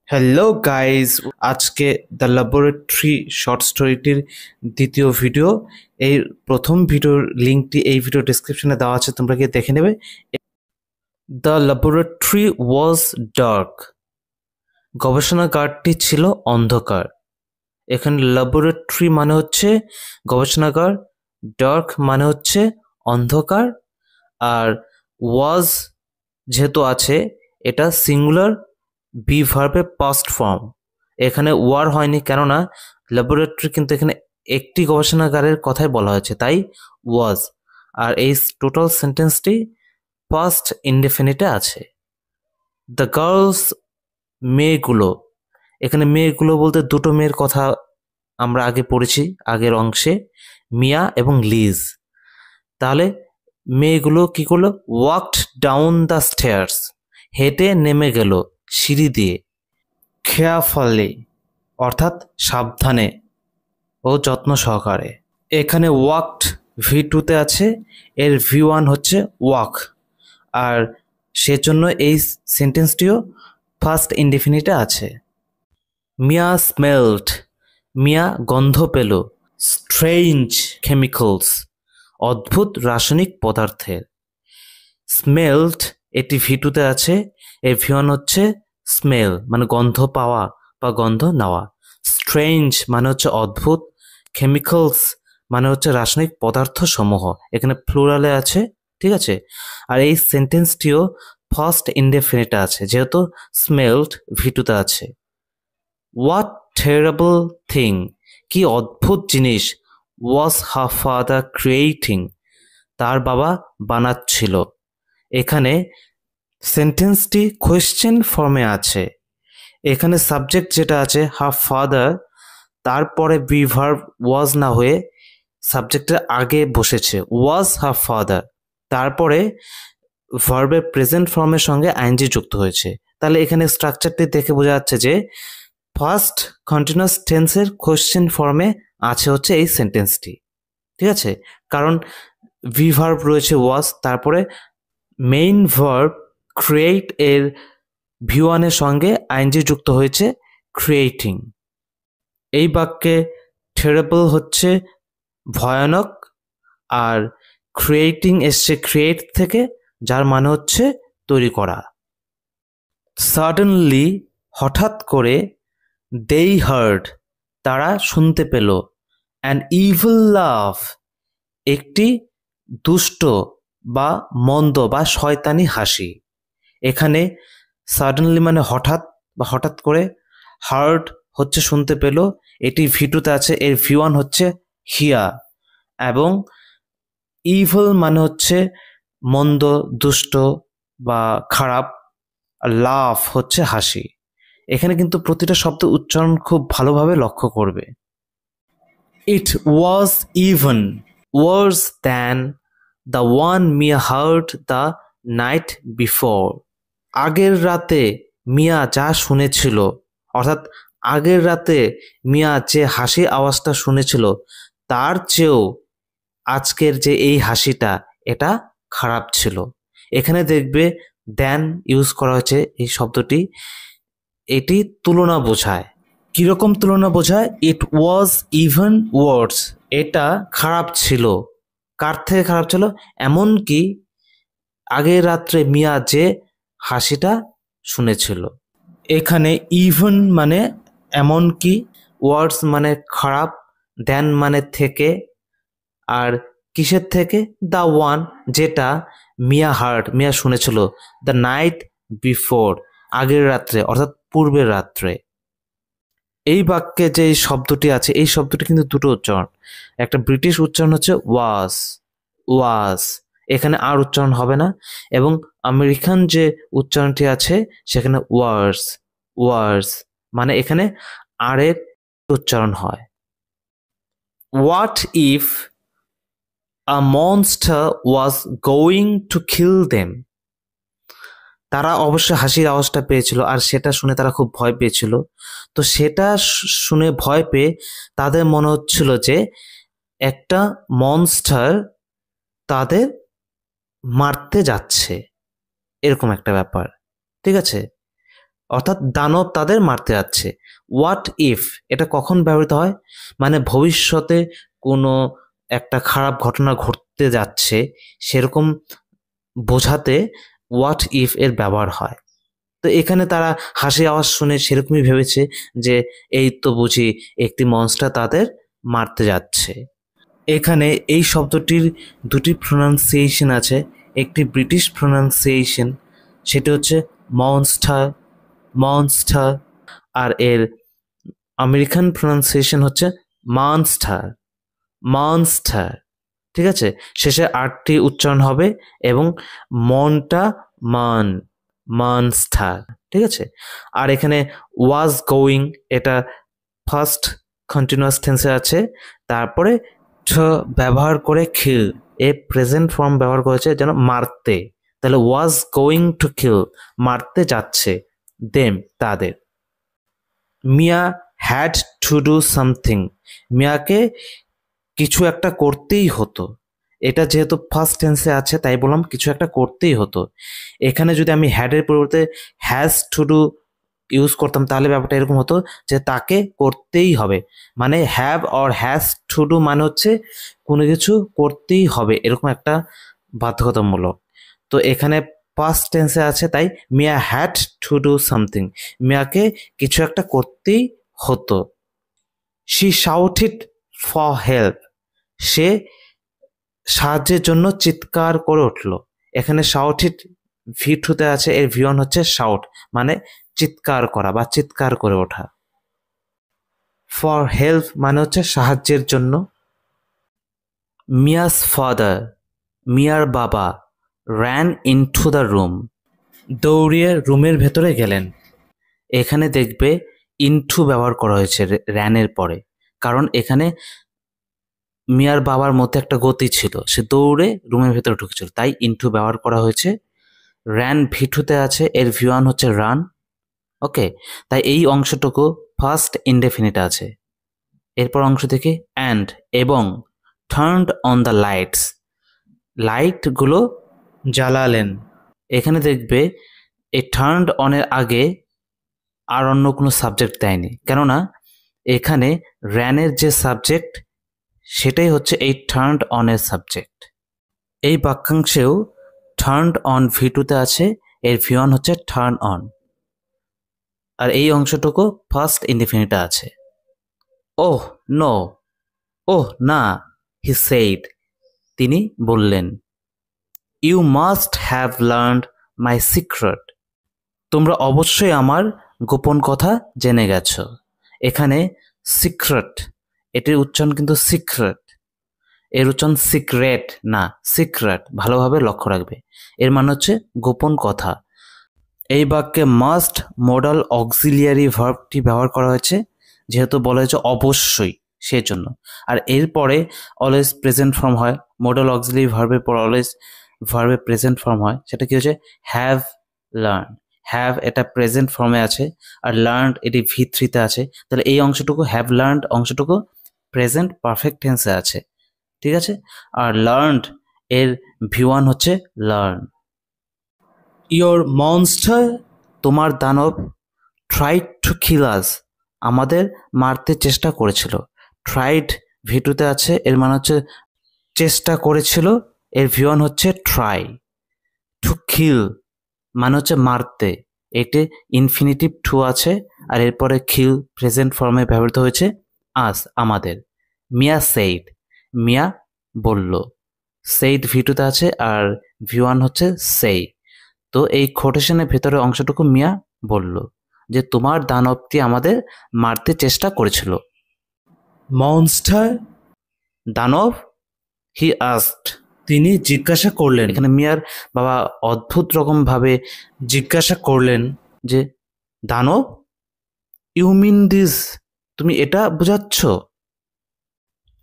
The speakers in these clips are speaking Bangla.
হ্যালো গাইস, আজকে দ্য ল্যাবরেটরি শর্ট স্টোরিটির দ্বিতীয় ভিডিও। এই প্রথম ভিডিওর লিঙ্কটি এই ভিডিও ডেসক্রিপশনে দেওয়া আছে, তোমরা গিয়ে দেখে নেবে। The laboratory was dark. গবেষণাগারটি ছিল অন্ধকার। এখানে ল্যাবরেটরি মানে হচ্ছে গবেষণাগার, ডার্ক মানে হচ্ছে অন্ধকার, আর ওয়াজ যেহেতু আছে এটা সিঙ্গুলার বি ভার্বের পাস্ট ফর্ম। এখানে ওয়ার হয়নি, কেননা ল্যাবরেটরি কিন্তু এখানে একটি গবেষণাগারের কথাই বলা হয়েছে, তাই ওয়াজ। আর এই টোটাল সেন্টেন্সটি পাস্ট ইনডেফিনিটে আছে। দ্য গার্লস, মেয়েগুলো। এখানে মেয়েগুলো বলতে দুটো মেয়ের কথা আমরা আগে পড়েছি আগের অংশে, মিয়া এবং লিজ। তাহলে মেয়েগুলো কি করলো? ওয়াকড ডাউন দ্য স্টেয়ার্স, হেঁটে নেমে গেল সিঁড়ি দিয়ে। কেয়ারফুলি অর্থাৎ সাবধানে ও যত্ন সহকারে। এখানে ওয়াকড ভি টুতে আছে, এর ভি ওয়ান হচ্ছে ওয়াক, আর সেজন্য এই সেন্টেন্সটিও ফার্স্ট ইনডেফিনিটে আছে। মিয়া স্মেলড, মিয়া গন্ধ পেল স্ট্রেঞ্জ কেমিক্যালস, অদ্ভুত রাসায়নিক পদার্থের। স্মেলড এটি ভি টুতে আছে, এর ভি ওয়ান হচ্ছে স্মেল মানে গন্ধ পাওয়া বা গন্ধ নেওয়া। স্ট্রেঞ্জ মানে হচ্ছে অদ্ভুত, কেমিক্যালস মানে হচ্ছে রাসায়নিক পদার্থ সমূহ, এখানে প্লুরালে আছে, ঠিক আছে। আর এই সেন্টেন্সটিও ফার্স্ট ইনডেফিনিটে আছে, যেহেতু স্মেলড ভি টুতে আছে। হোয়াট টেরেবল থিং, কি অদ্ভুত জিনিস। ওয়াজ হার ফাদার ক্রিয়েটিং, তার বাবা বানাচ্ছিল। এখানে সেন্টেন্সটি কোয়েশ্চেন ফর্মে আছে। এখানে সাবজেক্ট যেটা আছে হার ফাদার, তারপরে বি ভার্ব ওয়াজ না হয়ে সাবজেক্টের আগে বসেছে ওয়াজ হার ফাদার, তারপরে ভার্বের প্রেজেন্ট ফর্মের সঙ্গে আইএনজি যুক্ত হয়েছে। তাহলে এখানে স্ট্রাকচারটি দেখে বোঝা যাচ্ছে যে ফার্স্ট কন্টিনিউয়াস টেন্সের কোয়েশ্চেন ফর্মে আছে হচ্ছে এই সেন্টেন্সটি, ঠিক আছে। কারণ ভি ভার্ব রয়েছে ওয়াজ, তারপরে মেইন ভার্ব ক্রিয়েট এর ভি ওয়ানের সঙ্গে আইএনজি যুক্ত হয়েছে ক্রিয়েটিং। এই বাক্যে টেরেবল হচ্ছে ভয়ানক, আর ক্রিয়েটিং এসছে ক্রিয়েট থেকে, যার মানে হচ্ছে তৈরি করা। সাডেনলি হঠাৎ করে, দেই হার্ড তারা শুনতে পেল, অ্যান ইভিল লাভ একটি দুষ্ট বা মন্দ বা শয়তানি হাসি। এখানে সাডেনলি মানে হঠাৎ বা হঠাৎ করে, হার্ড হচ্ছে শুনতে পেল, এটি ভি টুতে আছে, এর ভি ওয়ান হচ্ছে হিয়া, এবং ইভিল মানে হচ্ছে মন্দ, দুষ্ট বা খারাপ, আর লাভ হচ্ছে হাসি। এখানে কিন্তু প্রতিটা শব্দ উচ্চারণ খুব ভালোভাবে লক্ষ্য করবে। It was even worse than the one Mia heard the night before. আগের রাতে মিয়া যা শুনেছিল, অর্থাৎ আগের রাতে মিয়া যে হাসি আওয়াজটা শুনেছিল, তার চেয়েও আজকের যে এই হাসিটা এটা খারাপ ছিল। এখানে দেখবে দ্যান ইউজ করা হয়েছে এই শব্দটি, এটি তুলনা বোঝায়। কিরকম তুলনা বোঝায়? ইট ওয়াজ ইভেন ওয়ার্স, এটা খারাপ ছিল। কার থেকে খারাপ ছিল? এমনকি আগের রাত্রে মিয়া যে হাসিটা শুনেছিল। এখানে ইভেন মানে এমনকি, ওয়ার্ডস মানে খারাপ, দেন মানে থেকে, আর কিসের থেকে? দ্য ওয়ান যেটা মিয়া হার্ড মিয়া শুনেছিল, দ্য নাইট বিফোর আগের রাত্রে অর্থাৎ পূর্বের রাত্রে। এই বাক্যে যে এই শব্দটি আছে, এই শব্দটি কিন্তু দুটো উচ্চারণ। একটা ব্রিটিশ উচ্চারণ হচ্ছে ওয়াজ, ওয়াজ, এখানে আর উচ্চারণ হবে না, এবং আমেরিকান যে উচ্চারণটি আছে সেখানে ওয়ার্স, ওয়ার্স, মানে এখানে আর এর উচ্চারণ হয়। What if a monster was going to kill them. তারা অবশ্যই হাসির আওয়াজটা পেয়েছিল, আর সেটা শুনে তারা খুব ভয় পেয়েছিল। তো সেটা শুনে ভয় পেয়ে তাদের মনে হচ্ছিল যে একটা মনস্টার তাদের মারতে যাচ্ছে, এরকম একটা ব্যাপার, ঠিক আছে। অর্থাৎ দানব তাদের মারতে যাচ্ছে। হোয়াট ইফ এটা কখন ব্যবহৃত হয়, মানে ভবিষ্যতে কোনো একটা খারাপ ঘটনা ঘটতে যাচ্ছে সেরকম বোঝাতে হোয়াট ইফ এর ব্যবহার হয়। তো এখানে তারা হাসি আওয়াজ শুনে সেরকমই ভেবেছে যে এই তো বুঝি একটি মনস্টার তাদের মারতে যাচ্ছে। এখানে এই শব্দটির দুটি প্রোনাউন্সিয়েশন আছে, একটি ব্রিটিশ প্রোনাউন্সিয়েশন সেটি হচ্ছে মনস্টার, মনস্টার, আর এর আমেরিকান প্রোনাউন্সিয়েশন হচ্ছে মনস্টার, মনস্টার। ঠিক আছে, শেষে আরটি উচ্চারণ হবে এবং মনটা মান, মনস্টার। ঠিক আছে, আর এখানে ওয়াজ গোয়িং এটা ফার্স্ট কন্টিনিউয়াস টেন্সে আছে, তারপরে ঠ ব্যবহার করে কিল এ প্রেজেন্ট ফর্ম ব্যবহার করেছে যেন মারতে, তাহলে ওয়াজ গোয়িং টু কিল মারতে যাচ্ছে, দেম তাদের। মিয়া হ্যাড টু ডু সামথিং, মিয়াকে কিছু একটা করতেই হতো। এটা যেহেতু ফার্স্ট টেন্সে আছে তাই বললাম কিছু একটা করতেই হতো। এখানে যদি আমি হ্যাডের পরিবর্তে হ্যাজ টু ডু ইউজ করতাম তাহলে ব্যাপারটা এরকম হতো যে তাকে করতেই হবে, মানে have or has to do মানে হচ্ছে কোনো কিছু করতেই হবে এরকম একটা বাধ্যতামূলক। তো এখানে পাস্ট টেন্সে আছে তাই মিয়া হ্যাড টু ডু সামথিং, মিয়াকে কিছু একটা করতেই হতো। শি শাউটেড ফর হেল্প, সে সাহায্যের জন্য চিৎকার করে উঠল। এখানে শাউটেড ভি টুতে আছে, এর ভিওন হচ্ছে শাউট মানে চিৎকার করা বা চিৎকার করে ওঠা। ফর হেল্প মানে হচ্ছে সাহায্যের জন্য। মিয়াস ফাদার, মিয়ার বাবা, র্যান ইনটু দ্য রুম, দৌড়িয়ে রুমের ভেতরে গেলেন। এখানে দেখবে ইনটু ব্যবহার করা হয়েছে র্যানের পরে, কারণ এখানে মিয়ার বাবার মধ্যে একটা গতি ছিল, সে দৌড়ে রুমের ভেতরে ঢুকেছিল তাই ইনটু ব্যবহার করা হয়েছে। র্যান ভিটুতে আছে, এর ভিওয়ান হচ্ছে রান। ওকে, তাই এই অংশটুকু ফার্স্ট ইনডেফিনিট আছে। এরপর অংশ থেকে অ্যান্ড এবং টার্নড অন দ্য লাইটস, লাইটগুলো জ্বালালেন। এখানে দেখবে এই টার্নড অনের আগে আর অন্য কোনো সাবজেক্ট দেয়নি, কেননা এখানে র্যানের যে সাবজেক্ট সেটাই হচ্ছে এই টার্নড অনের সাবজেক্ট। এই বাক্যাংশেও টার্নড অন ভিটুতে আছে, এর ভিওয়ান হচ্ছে টার্ন অন, আর এই অংশটুকু ফার্স্ট ইনডিফিনিটে আছে। ওহ নো, ওহ না, হি সেইড, তিনি বললেন। You must have learned my secret, তোমরা অবশ্যই আমার গোপন কথা জেনে গেছো। এখানে সিক্রেট এটির উচ্চারণ কিন্তু সিক্রেট, এর উচ্চারণ সিক্রেট না সিক্রেট, ভালোভাবে লক্ষ্য রাখবে। এর মানে হচ্ছে গোপন কথা। এই বাক্যে মাস্ট মডাল অক্সিলিয়ারি ভার্বটি ব্যবহার করা হয়েছে, যেহেতু বলা হয়েছে অবশ্যই সেজন্য। আর এরপরে অলওয়েজ প্রেজেন্ট ফর্ম হয়, মডাল অক্সিলিয়ারি ভার্বের পর অলওয়েজ ভার্বের প্রেজেন্ট ফর্ম হয়, সেটা কি হচ্ছে হ্যাভ লার্ন। হ্যাভ এটা প্রেজেন্ট ফর্মে আছে, আর লার্ন এটি ভি থ্রিতে আছে, তাহলে এই অংশটুকু হ্যাভ লার্নড অংশটুকু প্রেজেন্ট পারফেক্ট টেন্সে আছে। ঠিক আছে, আর লার্নড এর ভি ওয়ান হচ্ছে লার্ন। ইয়োর মনস্টার, তোমার দানব, ট্রাইড টু কিল আস, আমাদের মারতে চেষ্টা করেছিল। ট্রাইড ভিটুতে আছে, এর মানে হচ্ছে চেষ্টা করেছিল, এর ভিওয়ান হচ্ছে ট্রাই। টু কিল মানে হচ্ছে মারতে, এতে ইনফিনিটিভ টু আছে, আর এরপরে কিল প্রেজেন্ট ফর্মে ব্যবহৃত হয়েছে আস আমাদের। মিয়া সেইড, মিয়া বলল। সেইড ভিটুতে আছে, আর ভিওয়ান হচ্ছে সেই। তো এই কোটেশনের ভেতরে অংশটুকু মিয়া বলল যে তোমার দানবটি আমাদের মারতে চেষ্টা করেছিল। মনস্টার, দানব, হি আস্কড, তিনি জিজ্ঞাসা করলেন। এখানে মিয়ার বাবা অদ্ভুত রকম ভাবে জিজ্ঞাসা করলেন যে দানব, ইউ মিন দিস, তুমি এটা বোঝাচ্ছ?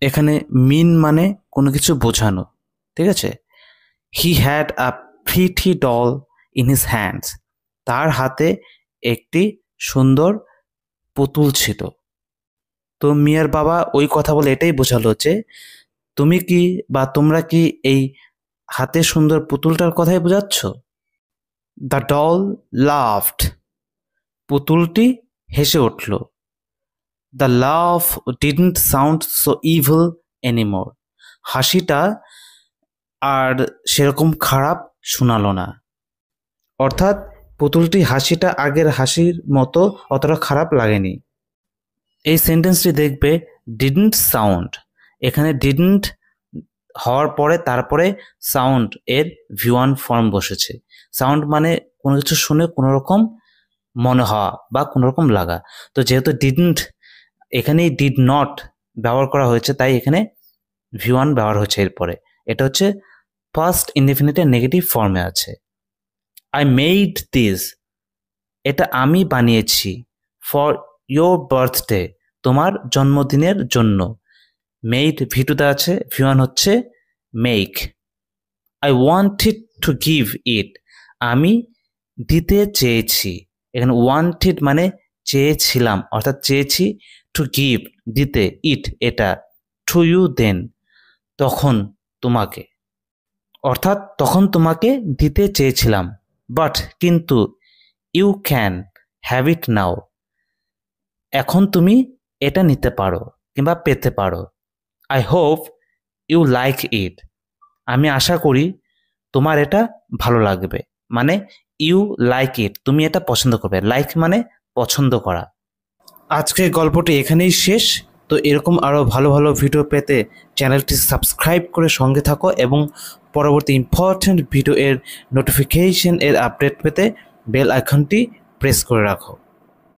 এখানে মিন মানে কোনো কিছু বোঝানো। ঠিক আছে, he had a pretty doll in his hands, তার হাতে একটি সুন্দর পুতুল ছিল। তো মিয়ার বাবা ওই কথা বলে এটাই বোঝালো যে তুমি কি বা তোমরা কি এই হাতে সুন্দর পুতুলটার কথাই বোঝাচ্ছ। দ্য ডল লাফড, পুতুলটি হেসে উঠল। দ্য লাফ didn't sound so evil anymore. হাসিটা আর সেরকম খারাপ শোনালো না। অর্থাৎ পুতুলটি হাসিটা আগের হাসির মতো অতটা খারাপ লাগেনি। এই সেন্টেন্সটি দেখবে ডিডন্ট সাউন্ড, এখানে ডিডন্ট হওয়ার পরে তারপরে সাউন্ড এর V1 ফর্ম বসেছে। সাউন্ড মানে কোনো কিছু শুনে কোনো রকম মনে হওয়া বা কোনো রকম লাগা। তো যেহেতু ডিডন্ট এখানেই ডিড নট ব্যবহার করা হয়েছে, তাই এখানে V1 ব্যবহার হচ্ছে এরপরে। এটা হচ্ছে ফার্স্ট ইনডিফিনিটের নেগেটিভ ফর্মে আছে। আই মেড দিস, এটা আমি বানিয়েছি। ফর ইয়োর বার্থডে, তোমার জন্মদিনের জন্য। মেড V2তে আছে, V1 হচ্ছে make. I wanted to give it, আমি দিতে চেয়েছি। এখানে ওয়ান্টেড মানে চেয়েছিলাম, অর্থাৎ চেয়েছি। টু গিভ দিতে, ইট এটা, টু ইউ দেন তখন তোমাকে, অর্থাৎ তখন তোমাকে দিতে চেয়েছিলাম। বাট কিন্তু, you can have it now, এখন তুমি এটা নিতে পারো কিংবা পেতে পারো। I hope you like it, আমি আশা করি তোমার এটা ভালো লাগবে। মানে ইউ লাইক ইট, তুমি এটা পছন্দ করবে। লাইক মানে পছন্দ করা। আজকের গল্পটি এখানেই শেষ। তো এরকম আরও ভালো ভালো ভিডিও পেতে চ্যানেলটি সাবস্ক্রাইব করে সঙ্গে থাকো এবং পরবর্তী ইম্পর্ট্যান্ট ভিডিও এর নোটিফিকেশন এর আপডেট পেতে বেল আইকনটি প্রেস করে রাখো।